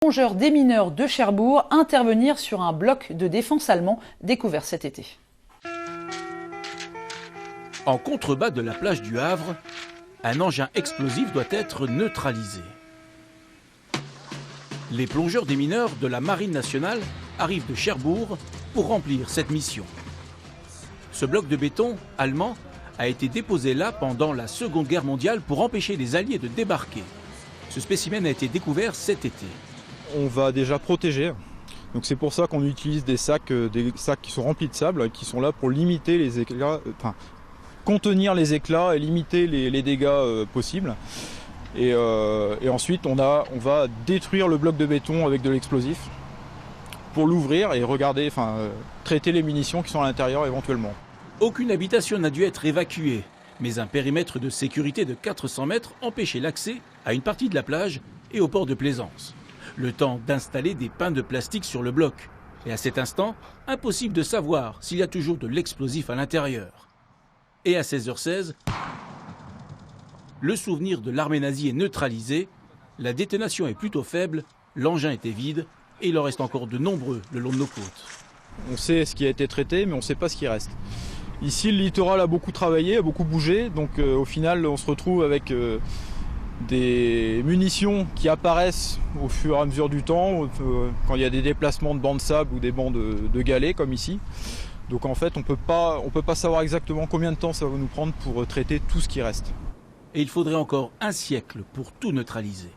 Plongeurs démineurs de Cherbourg intervenir sur un bloc de défense allemand découvert cet été. En contrebas de la plage du Havre, un engin explosif doit être neutralisé. Les plongeurs démineurs de la Marine nationale arrivent de Cherbourg pour remplir cette mission. Ce bloc de béton allemand a été déposé là pendant la Seconde Guerre mondiale pour empêcher les Alliés de débarquer. Ce spécimen a été découvert cet été. On va déjà protéger, donc c'est pour ça qu'on utilise des sacs qui sont remplis de sable, qui sont là pour limiter les éclats, contenir les éclats et limiter les dégâts possibles. Et ensuite on va détruire le bloc de béton avec de l'explosif pour l'ouvrir et regarder, traiter les munitions qui sont à l'intérieur éventuellement. Aucune habitation n'a dû être évacuée, mais un périmètre de sécurité de 400 mètres empêchait l'accès à une partie de la plage et au port de plaisance. Le temps d'installer des pins de plastique sur le bloc. Et à cet instant, impossible de savoir s'il y a toujours de l'explosif à l'intérieur. Et à 16h16, le souvenir de l'armée nazie est neutralisé, la détonation est plutôt faible, l'engin était vide et il en reste encore de nombreux le long de nos côtes. On sait ce qui a été traité, mais on ne sait pas ce qui reste. Ici, le littoral a beaucoup travaillé, a beaucoup bougé, donc au final, on se retrouve avec des munitions qui apparaissent au fur et à mesure du temps, quand il y a des déplacements de bancs de sable ou des bancs de galets comme ici. Donc en fait, on peut pas savoir exactement combien de temps ça va nous prendre pour traiter tout ce qui reste. Et il faudrait encore un siècle pour tout neutraliser.